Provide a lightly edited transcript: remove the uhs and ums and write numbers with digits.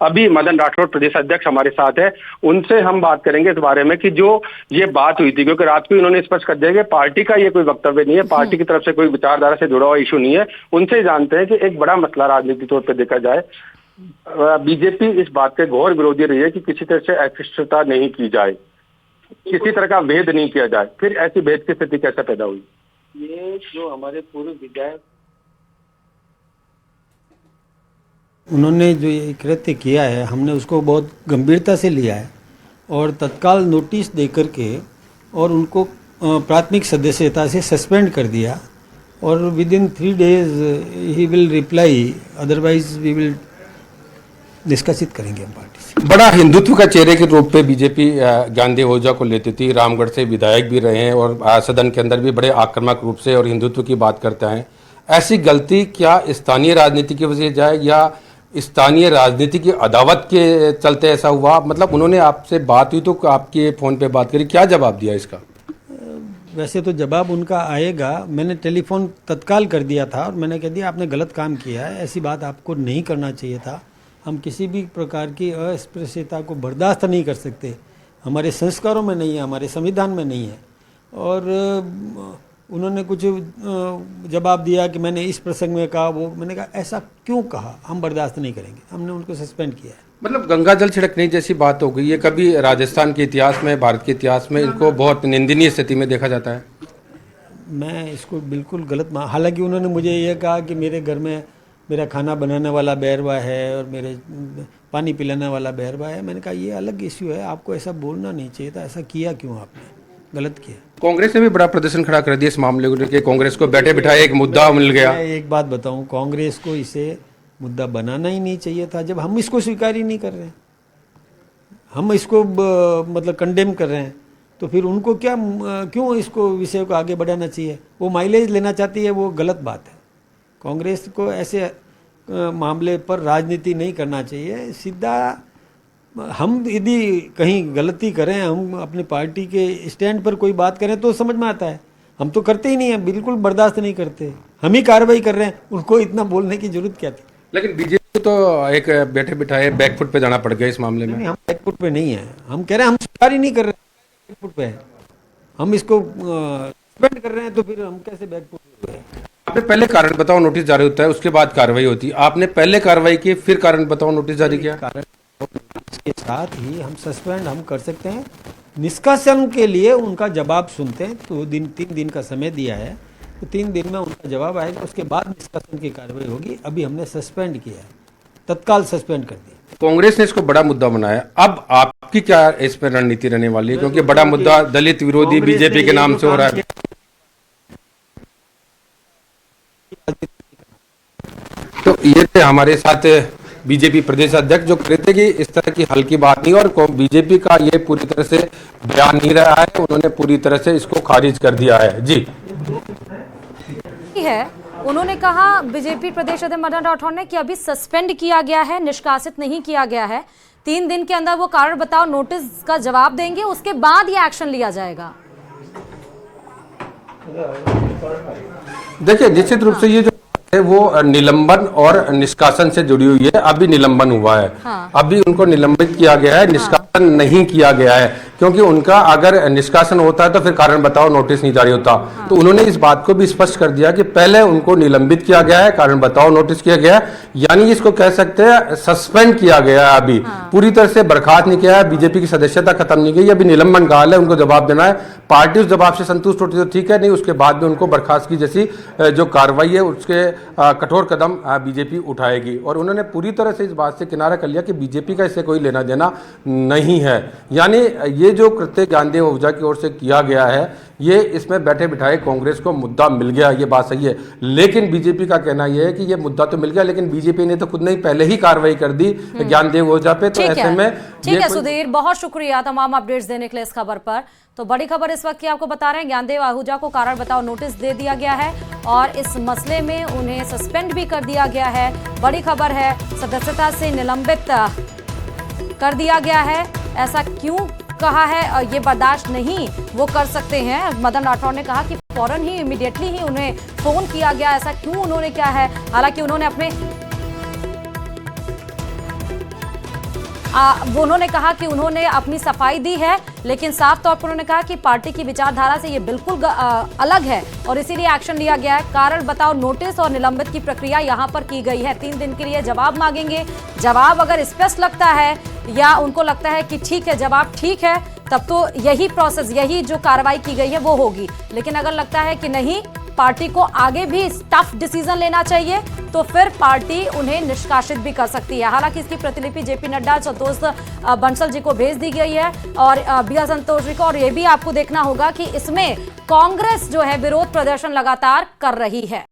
अभी मदन राठौड़ प्रदेश अध्यक्ष हमारे साथ है, उनसे हम बात करेंगे इस बारे में कि जो ये बात हुई थी, क्योंकि रात को इन्होंने स्पष्ट कर दिया कि पार्टी का ये कोई वक्तव्य नहीं है, पार्टी की तरफ से कोई विचारधारा से जुड़ा हुआ इशू नहीं है। उनसे जानते हैं कि एक बड़ा मसला राजनीतिक तौर पर देखा जाए, बीजेपी इस बात के घोर विरोधी रही है कि किसी तरह से अस्पृश्यता नहीं की जाए, किसी तरह का भेद नहीं किया जाए। फिर ऐसी भेद की स्थिति कैसे पैदा हुई? ये जो हमारे पूर्व विधायक उन्होंने जो ये कृत्य किया है, हमने उसको बहुत गंभीरता से लिया है और तत्काल नोटिस देकर के और उनको प्राथमिक सदस्यता से सस्पेंड कर दिया और विद इन 3 days ही will reply, otherwise we will निष्कासित करेंगे हम पार्टी से। बड़ा हिंदुत्व का चेहरे के रूप पे बीजेपी ज्ञानदेव ओझा को लेती थी, रामगढ़ से विधायक भी रहे हैं और सदन के अंदर भी बड़े आक्रामक रूप से और हिंदुत्व की बात करते हैं। ऐसी गलती क्या स्थानीय राजनीति की वजह से जाए या स्थानीय राजनीति की अदावत के चलते ऐसा हुआ? मतलब उन्होंने आपसे बात हुई तो आपके फ़ोन पे बात करी, क्या जवाब दिया इसका? वैसे तो जवाब उनका आएगा, मैंने टेलीफोन तत्काल कर दिया था और मैंने कह दिया आपने गलत काम किया है, ऐसी बात आपको नहीं करना चाहिए था। हम किसी भी प्रकार की अस्पृश्यता को बर्दाश्त नहीं कर सकते, हमारे संस्कारों में नहीं है, हमारे संविधान में नहीं है। और उन्होंने कुछ जवाब दिया कि मैंने इस प्रसंग में कहा, वो मैंने कहा ऐसा क्यों कहा, हम बर्दाश्त नहीं करेंगे, हमने उनको सस्पेंड किया है। मतलब गंगा जल छिड़कने जैसी बात हो गई, ये कभी राजस्थान के इतिहास में, भारत के इतिहास में इनको बहुत निंदनीय स्थिति में देखा जाता है। मैं इसको बिल्कुल गलत हालांकि उन्होंने मुझे ये कहा कि मेरे घर में मेरा खाना बनाने वाला बैरवा है और मेरे पानी पिलाने वाला बैरवा है। मैंने कहा ये अलग इश्यू है, आपको ऐसा बोलना नहीं चाहिए था, ऐसा किया क्यों आपने, गलत किया। कांग्रेस ने भी बड़ा प्रदर्शन खड़ा कर दिया इस मामले को लेकर, कांग्रेस को बैठे बिठाए एक मुद्दा मिल गया। मैं एक बात बताऊं, कांग्रेस को इसे मुद्दा बनाना ही नहीं चाहिए था, जब हम इसको स्वीकार ही नहीं कर रहे हैं, हम इसको मतलब कंडेम कर रहे हैं, तो फिर उनको क्या क्यों इसको विषय को आगे बढ़ाना चाहिए? वो माइलेज लेना चाहती है, वो गलत बात है। कांग्रेस को ऐसे मामले पर राजनीति नहीं करना चाहिए। सीधा हम यदि कहीं गलती करें, हम अपनी पार्टी के स्टैंड पर कोई बात करें तो समझ में आता है, हम तो करते ही नहीं है, बिल्कुल बर्दाश्त नहीं करते, हम ही कार्रवाई कर रहे हैं, उनको इतना बोलने की जरूरत क्या थी? लेकिन बीजेपी तो एक बैठे बिठाए बैकफुट पे जाना पड़ गया इस मामले में। नहीं, हम बैकफुट पे नहीं है, हम कह रहे हैं हम स्वीकार ही नहीं कर रहे, बैकफुट पे है, हम इसको सस्पेंड कर रहे हैं, तो फिर हम कैसे बैकफुट पे हैं? आपने पहले कारण बताओ नोटिस जारी होता है, उसके बाद कार्रवाई होती है, आपने पहले कार्रवाई की फिर कारण बताओ नोटिस जारी किया। कारण इसके साथ ही हम सस्पेंड हम कर सकते हैं, निष्कासन के लिए उनका जवाब सुनते हैं, तो 3 दिन का समय दिया है, तो 3 दिन में उनका जवाब आएगा, उसके बाद निष्कासन की कार्रवाई होगी। अभी हमने सस्पेंड किया है, तत्काल सस्पेंड कर दिया। कांग्रेस ने इसको बड़ा मुद्दा बनाया, अब आपकी क्या इस पर रणनीति रहने वाली है? क्योंकि बड़ा मुद्दा दलित विरोधी बीजेपी के नाम से हो रहा है। तो ये थे हमारे साथ बीजेपी प्रदेश अध्यक्ष जो कहते कि इस तरह की हल्की बात नहीं, और बीजेपी का ये पूरी तरह से बयान नहीं रहा है, उन्होंने पूरी तरह से इसको खारिज कर दिया है। जी है, उन्होंने कहा बीजेपी प्रदेश अध्यक्ष मदन राठौड़ ने कि अभी सस्पेंड किया गया है, निष्कासित नहीं किया गया है, 3 दिन के अंदर वो कारण बताओ नोटिस का जवाब देंगे, उसके बाद ये एक्शन लिया जाएगा। देखिए निश्चित रूप से ये जो है वो निलंबन और निष्कासन से जुड़ी हुई है। अभी निलंबन हुआ है, हाँ। अभी उनको निलंबित किया गया है, निष्कासन नहीं किया गया है, क्योंकि उनका अगर निष्कासन होता है तो फिर कारण बताओ नोटिस नहीं जारी होता। हाँ। तो उन्होंने इस बात को भी स्पष्ट कर दिया कि पहले उनको निलंबित किया गया है, कारण बताओ नोटिस किया गया है, यानी इसको कह सकते हैं सस्पेंड किया गया है। अभी पूरी तरह से बर्खास्त नहीं किया है, बीजेपी की सदस्यता खत्म नहीं गई, अभी निलंबन का हाल है, उनको जवाब देना है। पार्टी उस जवाब से संतुष्ट होती तो ठीक है, नहीं उसके बाद में उनको बर्खास्त की जैसी जो कार्रवाई है उसके कठोर कदम बीजेपी उठाएगी। और उन्होंने पूरी तरह से इस बात से किनारा कर लिया कि बीजेपी का इससे कोई लेना देना नहीं है, यानी ये जो कृत्य ज्ञानदेव ओझा की ओर से किया गया है, ये इसमें बैठे बिठाए कांग्रेस को मुद्दा मिल गया, ये बात सही है। लेकिन बीजेपी का कहना यह है कि ये मुद्दा तो मिल गया, लेकिन बीजेपी ने तो खुद ने पहले ही कार्रवाई कर दी ज्ञानदेव ओझा पे, तो ऐसे में ठीक है सुधीर, बहुत शुक्रिया तमाम अपडेट्स देने के लिए इस खबर पर। तो बड़ी खबर इस वक्त की आपको बता रहे हैं, ज्ञानदेव आहूजा को कारण बताओ नोटिस दे दिया गया है और इस मसले में उन्हें सस्पेंड भी कर दिया गया है। बड़ी खबर है, सदस्यता से निलंबित कर दिया गया है। ऐसा क्यों कहा है, ये बर्दाश्त नहीं वो कर सकते हैं। मदन राठौड़ ने कहा कि फौरन ही इमीडिएटली ही उन्हें फोन किया गया, ऐसा क्यों उन्होंने क्या है। हालांकि उन्होंने अपने वो उन्होंने कहा कि उन्होंने अपनी सफाई दी है, लेकिन साफ तौर पर उन्होंने कहा कि पार्टी की विचारधारा से ये बिल्कुल अलग है और इसीलिए एक्शन लिया गया है। कारण बताओ नोटिस और निलंबित की प्रक्रिया यहां पर की गई है। 3 दिन के लिए जवाब मांगेंगे। जवाब अगर स्पष्ट लगता है या उनको लगता है कि ठीक है, जवाब ठीक है, तब तो यही प्रोसेस, यही जो कार्रवाई की गई है वो होगी। लेकिन अगर लगता है कि नहीं, पार्टी को आगे भी टफ डिसीजन लेना चाहिए, तो फिर पार्टी उन्हें निष्कासित भी कर सकती है। हालांकि इसकी प्रतिलिपि जेपी नड्डा, संतोष बंसल जी को भेज दी गई है और बी आर संतोष जी को। और ये भी आपको देखना होगा कि इसमें कांग्रेस जो है विरोध प्रदर्शन लगातार कर रही है।